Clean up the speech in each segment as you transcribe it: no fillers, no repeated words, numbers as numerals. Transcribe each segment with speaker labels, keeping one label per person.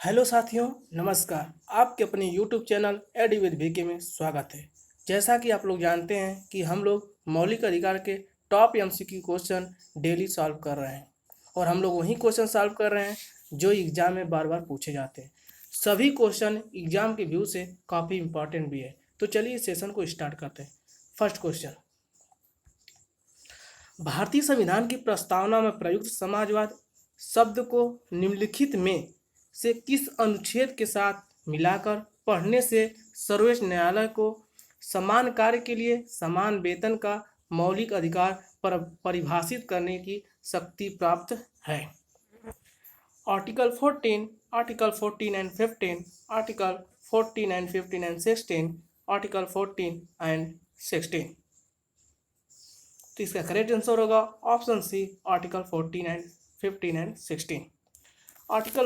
Speaker 1: Hello साथियों, नमस्कार। आपके अपने YouTube channel AD with VK में स्वागत है। जैसा कि आप लोग जानते हैं कि हम लोग मौलिक अधिकार के top MCQ question daily solve कर रहे हैं और हम लोग वही क्वेश्चन सॉल्व कर रहे हैं जो एग्जाम में बार बार पूछे जाते हैं। सभी क्वेश्चन एग्जाम के व्यू से काफ़ी इंपॉर्टेंट भी है। तो चलिए इस सेशन को स्टार्ट करते हैं। फर्स्ट क्वेश्चन, भारतीय संविधान की प्रस्तावना में प्रयुक्त समाजवाद शब्द को निम्नलिखित में से किस अनुच्छेद के साथ मिलाकर पढ़ने से सर्वोच्च न्यायालय को समान कार्य के लिए समान वेतन का मौलिक अधिकार परिभाषित करने की शक्ति प्राप्त है? Article 14, article 14 and 15, article 14 and 15 and 16, article 14 and 16। तो इसका करेक्ट आंसर होगा option C, article 14 and 15 and 16। Article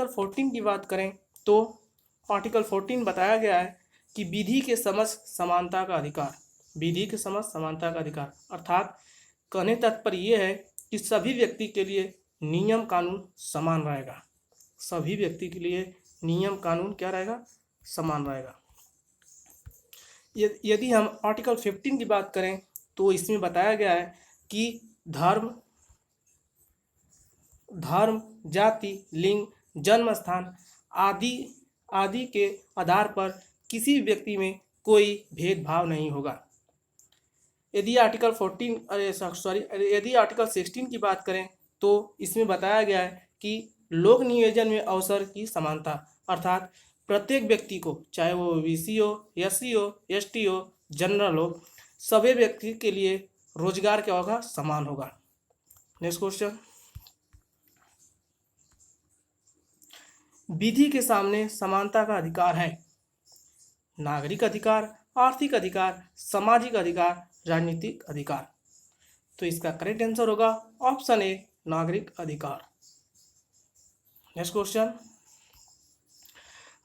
Speaker 1: 14 की बात करें तो आर्टिकल 14 बताया गया है कि विधि के समक्ष समानता का अधिकार, विधि के समक्ष समानता का अधिकार अर्थात कहने तात्पर्य यह है कि सभी व्यक्ति के लिए नियम कानून समान रहेगा। सभी व्यक्ति के लिए नियम कानून क्या रहेगा? समान रहेगा। यदि हम आर्टिकल 15 की बात करें तो इसमें बताया गया है कि धर्म, जाति, लिंग, जन्म स्थान आदि के आधार पर किसी व्यक्ति में कोई भेदभाव नहीं होगा। यदि आर्टिकल 16 की बात करें तो इसमें बताया गया है कि लोक नियोजन में अवसर की समानता अर्थात प्रत्येक व्यक्ति को, चाहे वो ओबीसी हो, एससी हो, एसटी हो, जनरल हो, सभी व्यक्ति के लिए रोजगार क्या होगा? समान होगा। नेक्स्ट क्वेश्चन, विधि के सामने समानता का अधिकार है नागरिक अधिकार, आर्थिक अधिकार, सामाजिक अधिकार, राजनीतिक अधिकार। तो इसका करेक्ट आंसर होगा ऑप्शन ए, नागरिक अधिकार। नेक्स्ट क्वेश्चन,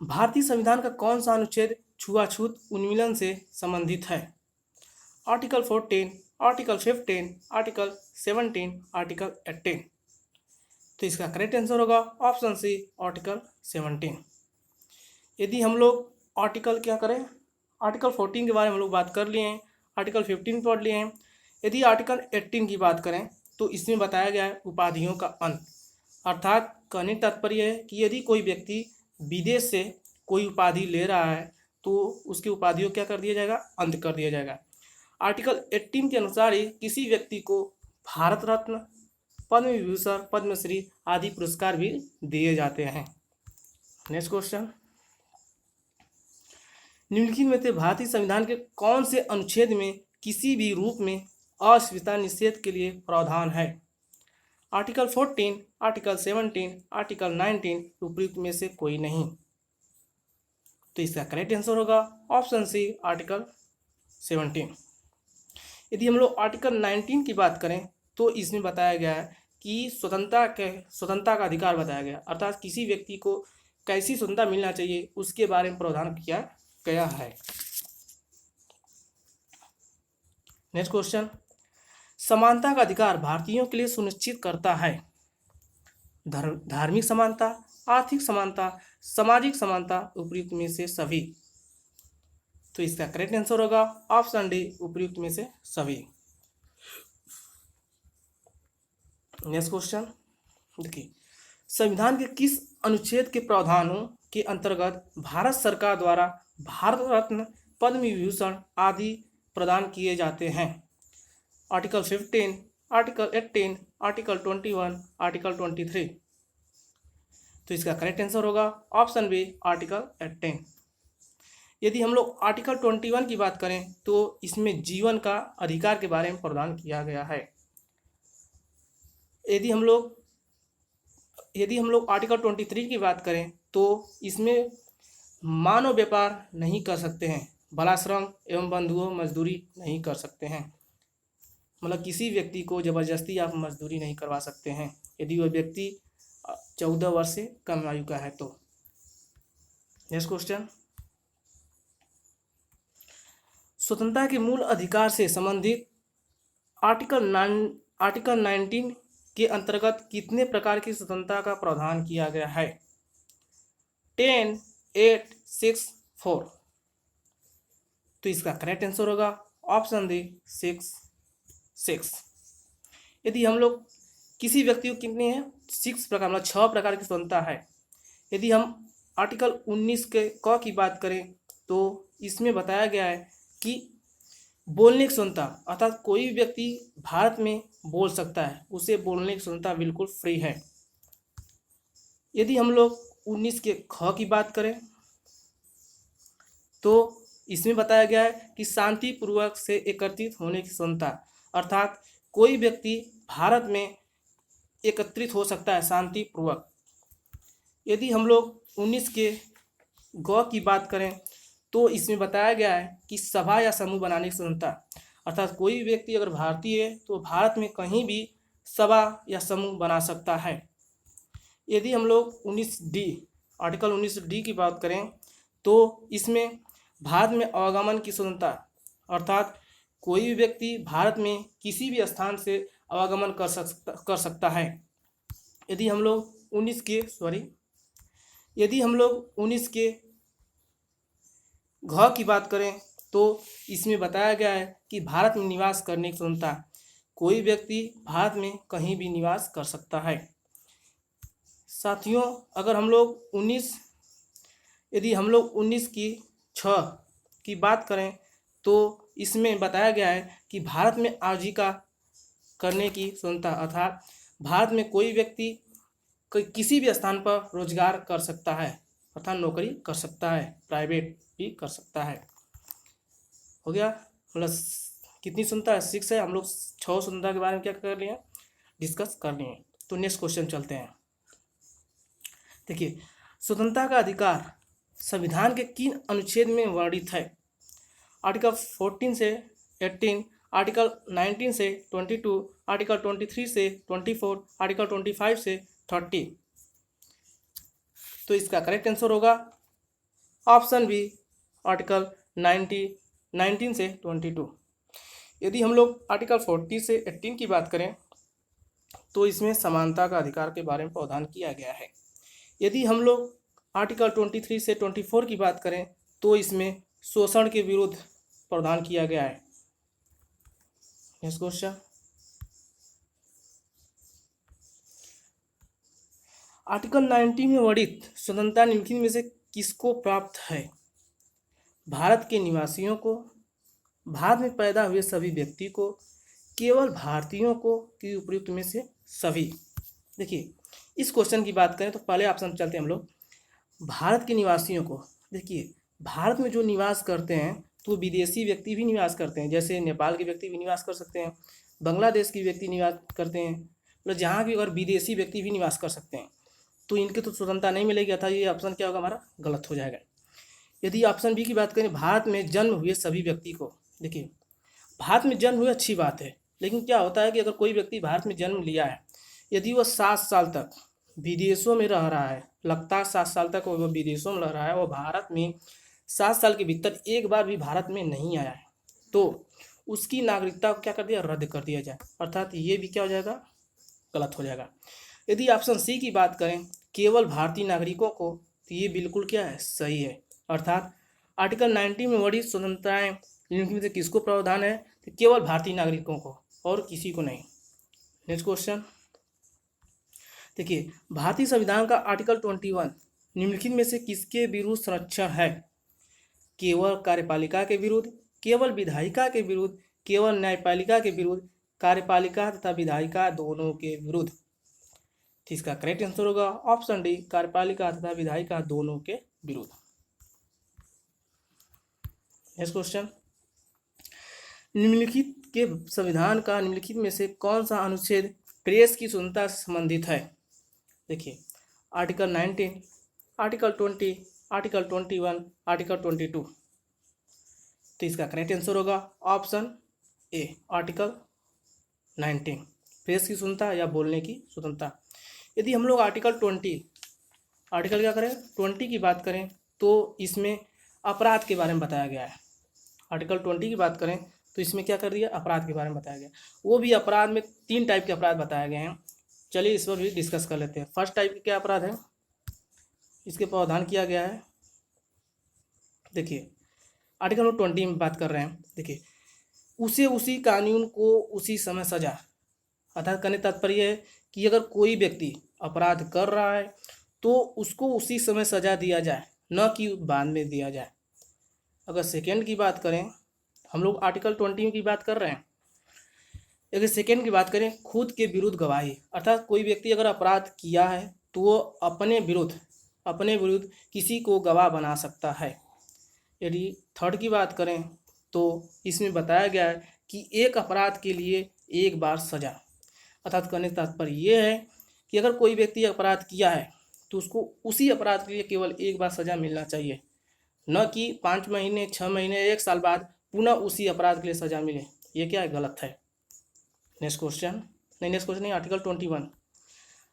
Speaker 1: भारतीय संविधान का कौन सा अनुच्छेद छुआछूत उन्मूलन से संबंधित है? Article 14, article 15, article 17, article 18। तो इसका करेक्ट आंसर होगा ऑप्शन सी, आर्टिकल 17। यदि हम लोग आर्टिकल क्या करें, आर्टिकल 14 के बारे में हम लोग बात कर लिए हैं, आर्टिकल 15 पढ़ लिए हैं। यदि आर्टिकल 18 की बात करें तो इसमें बताया गया है उपाधियों का अंत अर्थात कहने तात्पर्य है कि यदि कोई व्यक्ति विदेश से कोई उपाधि ले रहा है तो उसकी उपाधियों क्या कर दिया जाएगा? अंत कर दिया जाएगा। आर्टिकल 18 के अनुसार ही किसी व्यक्ति को भारत रत्न, पद्म विभूषण, पद्मश्री आदि पुरस्कार भी दिए जाते हैं। नेक्स्ट क्वेश्चन, निम्नलिखित में से भारतीय संविधान के कौन से अनुच्छेद में किसी भी रूप में अस्वीकार निषेध के लिए प्रावधान है? आर्टिकल 14, आर्टिकल 17, आर्टिकल 19, उपयुक्त में से कोई नहीं। तो इसका करेक्ट आंसर होगा ऑप्शन सी, आर्टिकल 17। यदि हम लोग आर्टिकल 19 की बात करें तो इसमें बताया गया है कि स्वतंत्रता का अधिकार बताया गया अर्थात किसी व्यक्ति को कैसी स्वतंत्रता मिलना चाहिए उसके बारे में प्रावधान किया गया है। नेक्स्ट क्वेश्चन, समानता का अधिकार भारतीयों के लिए सुनिश्चित करता है धार्मिक समानता, आर्थिक समानता, सामाजिक समानता, उपयुक्त में से सभी। तो इसका करेक्ट आंसर होगा ऑप्शन डी, उपयुक्त में से सभी। नेक्स्ट क्वेश्चन देखिए, संविधान के किस अनुच्छेद के प्रावधानों के अंतर्गत भारत सरकार द्वारा भारत रत्न, पद्म विभूषण आदि प्रदान किए जाते हैं? Article 15, article 18, article 21, article 23। तो इसका करेक्ट आंसर होगा ऑप्शन बी, आर्टिकल 18। यदि हम लोग आर्टिकल 21 की बात करें तो इसमें जीवन का अधिकार के बारे में प्रावधान किया गया है। यदि हम लोग आर्टिकल 23 की बात करें तो इसमें मानव व्यापार नहीं कर सकते हैं, बालाश्रम एवं बंधुओं मजदूरी नहीं कर सकते हैं। मतलब किसी व्यक्ति को जबरदस्ती आप मजदूरी नहीं करवा सकते हैं यदि वह व्यक्ति 14 वर्ष से कम आयु का है तो। नेक्स्ट क्वेश्चन, स्वतंत्रता के मूल अधिकार से संबंधित आर्टिकल 19 के अंतर्गत कितने प्रकार की स्वतंत्रता का प्रावधान किया गया है? 10, 8, 6, 4। तो इसका करेक्ट आंसर होगा ऑप्शन डी 6। यदि हम लोग किसी व्यक्ति को कितने हैं 6 प्रकार मतलब 6 प्रकार की स्वतंत्रता है। यदि हम आर्टिकल 19 के क की बात करें तो इसमें बताया गया है कि बोलने की स्वतंत्रता, अर्थात कोई भी व्यक्ति भारत में बोल सकता है, उसे बोलने की स्वतंत्रता बिल्कुल फ्री है। यदि हम लोग 19 के ख की बात करें तो इसमें बताया गया है कि शांतिपूर्वक से एकत्रित होने की स्वतंत्रता, अर्थात कोई व्यक्ति भारत में एकत्रित हो सकता है शांतिपूर्वक। यदि हम लोग 19 के ग की बात करें तो इसमें बताया गया है कि सभा या समूह बनाने की स्वतंत्रता, अर्थात कोई व्यक्ति अगर भारतीय है तो भारत में कहीं भी सभा या समूह बना सकता है। यदि हम लोग 19D आर्टिकल 19D की बात करें तो इसमें भारत में आवागमन की स्वतंत्रता, अर्थात कोई भी व्यक्ति भारत में किसी भी स्थान से आवागमन कर सकता है। यदि हम लोग 19 के घ की बात करें तो इसमें बताया गया है कि भारत में निवास करने की स्वतंत्रता, कोई व्यक्ति भारत में कहीं भी निवास कर सकता है। साथियों, अगर हम लोग 19 की 6 की बात करें तो इसमें बताया गया है कि भारत में आजीविका करने की स्वतंत्रता, अर्थात भारत में कोई व्यक्ति किसी भी स्थान पर रोजगार कर सकता है, अर्थात नौकरी कर सकता है, प्राइवेट भी कर सकता है। हो गया, मतलब कितनी स्वतंत्रता है? 6 है। हम लोग 6 स्वतंत्रता के बारे में क्या कर लिए, डिस्कस कर लिए। तो नेक्स्ट क्वेश्चन चलते हैं। देखिए, स्वतंत्रता का अधिकार संविधान के किन अनुच्छेद में वर्णित है? आर्टिकल 14 से 18, आर्टिकल 19 से 22, आर्टिकल 23 से 24, आर्टिकल 25 से 30। तो इसका करेक्ट आंसर होगा ऑप्शन बी आर्टिकल 19 से 22। यदि हम लोग आर्टिकल 40 से 18 की बात करें तो इसमें समानता का अधिकार के बारे में प्रावधान किया गया है। यदि हम लोग आर्टिकल 23 से 24 की बात करें तो इसमें शोषण के विरुद्ध प्रावधान किया गया है। नेक्स्ट क्वेश्चन, आर्टिकल 19 में वर्णित स्वतंत्रता निम्नलिखित में से किसको प्राप्त है? भारत के निवासियों को, भारत में पैदा हुए सभी व्यक्ति को, केवल भारतीयों को, कि उपयुक्त में से सभी। देखिए, इस क्वेश्चन की बात करें तो पहले ऑप्शन चलते हैं हम लोग भारत के निवासियों को। देखिए, भारत में जो निवास करते हैं तो विदेशी व्यक्ति भी निवास करते हैं, जैसे नेपाल के व्यक्ति भी निवास कर सकते हैं, बांग्लादेश के व्यक्ति निवास करते हैं, मतलब जहाँ भी अगर विदेशी व्यक्ति भी निवास कर सकते हैं तो इनके तो स्वतंत्रता नहीं मिलेगी, अर्थात ये ऑप्शन क्या होगा हमारा, गलत हो जाएगा। यदि ऑप्शन बी की बात करें भारत में जन्म हुए सभी व्यक्ति को, देखिए भारत में जन्म हुए अच्छी बात है, लेकिन क्या होता है कि अगर कोई व्यक्ति भारत में जन्म लिया है, यदि वह 7 साल तक विदेशों में रह रहा है, लगातार 7 साल तक वह विदेशों में रह रहा है, वो भारत में 7 साल के भीतर एक बार भी भारत में नहीं आया है, तो उसकी नागरिकता को क्या कर दिया, रद्द कर दिया जाए, अर्थात ये भी क्या हो जाएगा, गलत हो जाएगा। यदि ऑप्शन सी की बात करें केवल भारतीय नागरिकों को, तो ये बिल्कुल क्या है, सही है, अर्थात आर्टिकल 19 में वर्णित स्वतंत्रताएं निम्नलिखित में से किसको प्रावधान है, तो केवल भारतीय नागरिकों को और किसी को नहीं। नेक्स्ट क्वेश्चन, देखिए भारतीय संविधान का आर्टिकल 21 निम्नलिखित में से किसके विरुद्ध संरक्षण है? केवल कार्यपालिका के विरुद्ध, केवल विधायिका के विरुद्ध, केवल न्यायपालिका के विरुद्ध, कार्यपालिका तथा विधायिका दोनों के विरुद्ध। तो इसका करेक्ट आंसर होगा ऑप्शन डी कार्यपालिका तथा विधायिका दोनों के विरुद्ध। नेक्स्ट क्वेश्चन, निम्नलिखित के संविधान का निम्नलिखित में से कौन सा अनुच्छेद प्रेस की स्वतंत्रता से संबंधित है? देखिए आर्टिकल 19, आर्टिकल 20, आर्टिकल 21, आर्टिकल 22। तो इसका करेक्ट आंसर होगा ऑप्शन ए आर्टिकल 19, प्रेस की स्वतंत्रता या बोलने की स्वतंत्रता। यदि हम लोग आर्टिकल 20 की बात करें तो इसमें अपराध के बारे में बताया गया है। आर्टिकल 20 की बात करें तो इसमें क्या कर दिया, अपराध के बारे में बताया गया। वो भी अपराध में 3 टाइप के अपराध बताए गए हैं। चलिए इस पर भी डिस्कस कर लेते हैं। फर्स्ट टाइप के क्या अपराध है, इसके प्रावधान किया गया है। देखिए आर्टिकल नंबर 20 में बात कर रहे हैं। देखिए उसे उसी कानून को उसी समय सजा, अर्थात कहने तात्पर्य है कि अगर कोई व्यक्ति अपराध कर रहा है तो उसको उसी समय सजा दिया जाए, न कि बाद में दिया जाए। अगर सेकेंड की बात करें, हम लोग आर्टिकल 20 की बात कर रहे हैं। अगर सेकेंड की बात करें, खुद के विरुद्ध गवाही, अर्थात कोई व्यक्ति अगर अपराध किया है तो वो अपने विरुद्ध किसी को गवाह बना सकता है। यदि थर्ड की बात करें तो इसमें बताया गया है कि एक अपराध के लिए एक बार सजा, अर्थात कहने का तात्पर्य ये है कि अगर कोई व्यक्ति अपराध किया है तो उसको उसी अपराध के लिए केवल एक बार सजा मिलना चाहिए, न कि 5 महीने 6 महीने 1 साल बाद पुनः उसी अपराध के लिए सजा मिले। ये क्या है, गलत है। नेक्स्ट क्वेश्चन नहीं, आर्टिकल 21।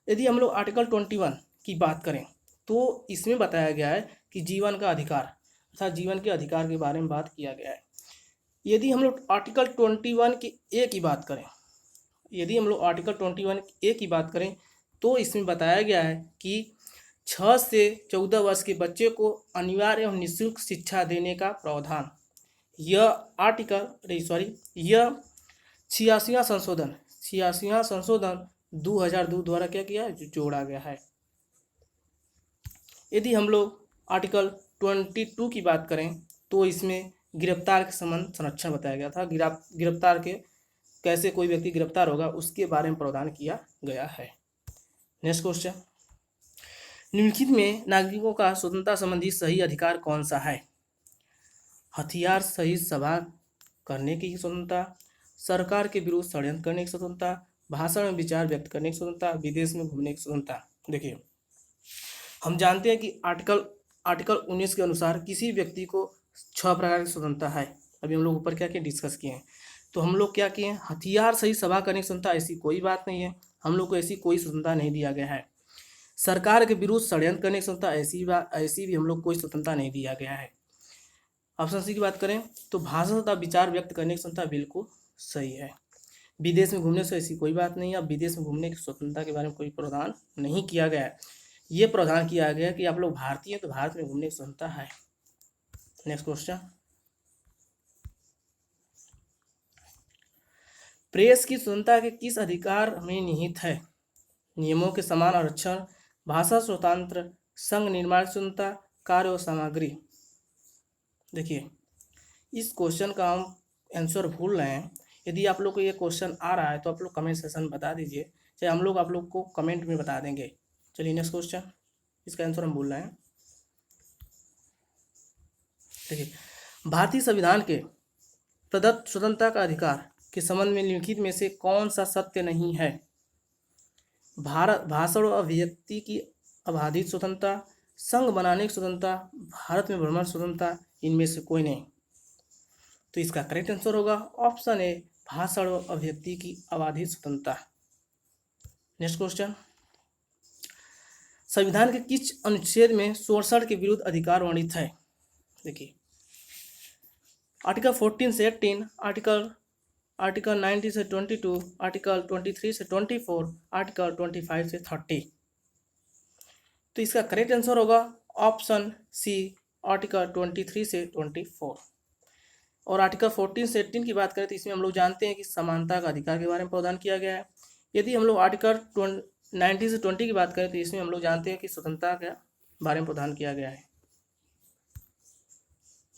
Speaker 1: यदि हम लोग आर्टिकल 21 की बात करें तो इसमें बताया गया है कि जीवन का अधिकार, अर्थात जीवन के अधिकार के बारे में बात किया गया है। यदि हम लोग आर्टिकल 21 की ए की बात करें, यदि हम लोग आर्टिकल 21 ए की बात करें तो इसमें बताया गया है कि 6 से 14 वर्ष के बच्चे को अनिवार्य एवं निःशुल्क शिक्षा देने का प्रावधान, यह 86वां संशोधन 2002 द्वारा क्या किया है, जोड़ा गया है। यदि हम लोग आर्टिकल 22 की बात करें तो इसमें गिरफ्तार के संबंध संरक्षण बताया गया था। गिरफ्तार के कैसे कोई व्यक्ति गिरफ्तार होगा उसके बारे में प्रावधान किया गया है। नेक्स्ट क्वेश्चन, निम्नलिखित में नागरिकों का स्वतंत्रता संबंधी सही अधिकार कौन सा है? हथियार सहित सभा करने की स्वतंत्रता, सरकार के विरुद्ध षड्यंत्र करने की स्वतंत्रता, भाषण में विचार व्यक्त करने की स्वतंत्रता, विदेश में घूमने की स्वतंत्रता। देखिए हम जानते हैं कि आर्टिकल 19 के अनुसार किसी व्यक्ति को 6 प्रकार की स्वतंत्रता है। अभी हम लोग ऊपर क्या किए, डिस्कस किए हैं। तो हम लोग क्या किए, हथियार सहित सभा करने की स्वतंत्रता, ऐसी कोई बात नहीं है, हम लोग को ऐसी कोई स्वतंत्रता नहीं दिया गया है। सरकार के विरुद्ध षड्यंत्र करने की स्वतंत्रता, ऐसी भी हम लोग कोई स्वतंत्रता नहीं दिया गया है। ऑप्शन सी की बात करें तो भाषण तथा विचार व्यक्त करने की स्वतंत्रता बिल्कुल सही है। विदेश में घूमने से ऐसी कोई बात नहीं है, अब विदेश में घूमने की स्वतंत्रता के बारे में कोई प्रावधान नहीं किया गया है। ये प्रावधान किया गया कि आप लोग भारतीय हैं तो भारत में घूमने की स्वतंत्रता है। नेक्स्ट क्वेश्चन, प्रेस की स्वतंत्रता के किस अधिकार में निहित है? नियमों के समान आरक्षण, भाषा स्वतंत्र, संघ निर्माण स्वतंत्रता, कार्य और सामग्री। देखिए इस क्वेश्चन का हम आंसर भूल रहे हैं। यदि आप लोग को ये क्वेश्चन आ रहा है तो आप लोग कमेंट सेक्शन बता दीजिए, चाहे हम लोग आप लोग को कमेंट में बता देंगे। चलिए नेक्स्ट क्वेश्चन, इसका आंसर हम भूल रहे हैं। देखिए भारतीय संविधान के प्रदत्त स्वतंत्रता का अधिकार के संबंध में निम्नलिखित में से कौन सा सत्य नहीं है? भाषण और अभिव्यक्ति की अबाधित स्वतंत्रता, संघ बनाने की स्वतंत्रता, भारत में भ्रमण स्वतंत्रता, इनमें से कोई नहीं। तो इसका करेक्ट आंसर होगा ऑप्शन ए, भाषण और अभिव्यक्ति की अबाधित स्वतंत्रता। नेक्स्ट क्वेश्चन, संविधान के किस अनुच्छेद में शोषण के विरुद्ध अधिकार वर्णित है? देखिए आर्टिकल 14 से 18, आर्टिकल 19 से 22, आर्टिकल 23 से 24, आर्टिकल 25 से 30। तो इसका करेक्ट आंसर होगा ऑप्शन सी, आर्टिकल 23 से 24। और आर्टिकल 14 से 18 की बात करें तो इसमें हम लोग जानते हैं कि समानता का अधिकार के बारे में प्रावधान किया गया है। यदि हम लोग आर्टिकल 19 से 20 की बात करें तो इसमें हम लोग जानते हैं कि स्वतंत्रता के बारे में प्रावधान किया गया है।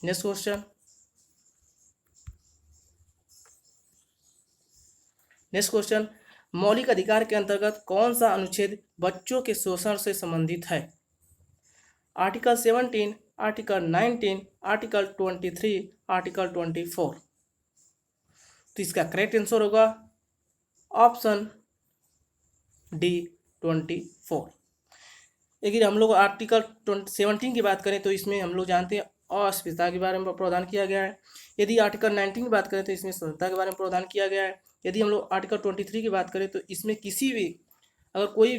Speaker 1: नेक्स्ट क्वेश्चन, मौलिक अधिकार के अंतर्गत कौन सा अनुच्छेद बच्चों के शोषण से संबंधित है? Article 17, article 19, article 23, article 24। तो इसका करेक्ट आंसर होगा ऑप्शन डी, 24। लेकिन हम लोग आर्टिकल 17 की बात करें तो इसमें हम लोग जानते हैं अस्पृश्यता के बारे में प्रावधान किया गया है। यदि आर्टिकल 19 की बात करें तो इसमें स्वतंत्रता के बारे में प्रावधान किया गया है। यदि हम लोग आर्टिकल 23 की बात करें तो इसमें किसी भी अगर कोई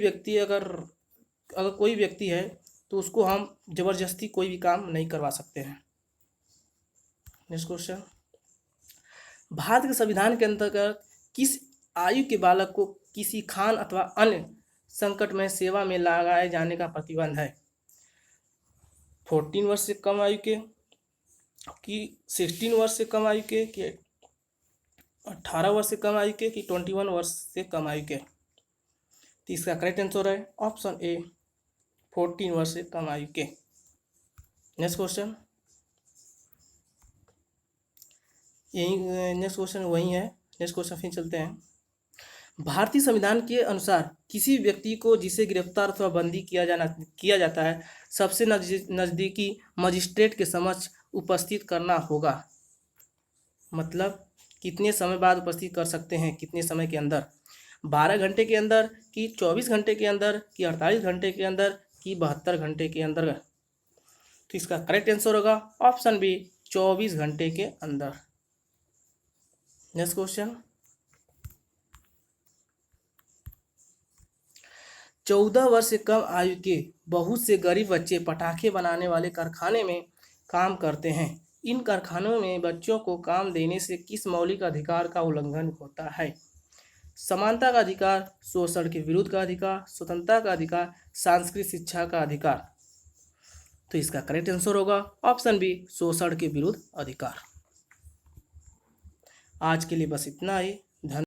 Speaker 1: व्यक्ति है तो उसको हम जबरदस्ती कोई भी काम नहीं करवा सकते हैं। नेक्स्ट क्वेश्चन, भारत के संविधान के अंतर्गत किस आयु के बालक को किसी खान अथवा अन्य संकट में सेवा में लगाए जाने का प्रतिबंध है। 14 वर्ष से कम आयु के, कि 16 वर्ष से कम आयु के, कि 18 वर्ष से कम आयु के, कि 21 वर्ष से कम आयु के। तो इसका करेक्ट आंसर है ऑप्शन ए, 14 वर्ष से कम आयु के। नेक्स्ट क्वेश्चन, नेक्स्ट क्वेश्चन वही है। नेक्स्ट क्वेश्चन फिर चलते हैं। भारतीय संविधान के अनुसार किसी व्यक्ति को जिसे गिरफ्तार अथवा बंदी किया जाता है, सबसे नज़दीकी मजिस्ट्रेट के समक्ष उपस्थित करना होगा। मतलब कितने समय बाद उपस्थित कर सकते हैं, कितने समय के अंदर, 12 घंटे के अंदर, कि 24 घंटे के अंदर, कि 48 घंटे के अंदर, कि 72 घंटे के अंदर। तो इसका करेक्ट आंसर होगा ऑप्शन बी, 24 घंटे के अंदर। नेक्स्ट क्वेश्चन, 14 वर्ष से कम आयु के बहुत से गरीब बच्चे पटाखे बनाने वाले कारखाने में काम करते हैं। इन कारखानों में बच्चों को काम देने से किस मौलिक अधिकार का उल्लंघन होता है? समानता का अधिकार, शोषण के विरुद्ध का अधिकार, स्वतंत्रता का अधिकार, सांस्कृतिक शिक्षा का अधिकार। तो इसका करेक्ट आंसर होगा ऑप्शन बी, शोषण के विरुद्ध अधिकार। आज के लिए बस इतना ही। धन्यवाद।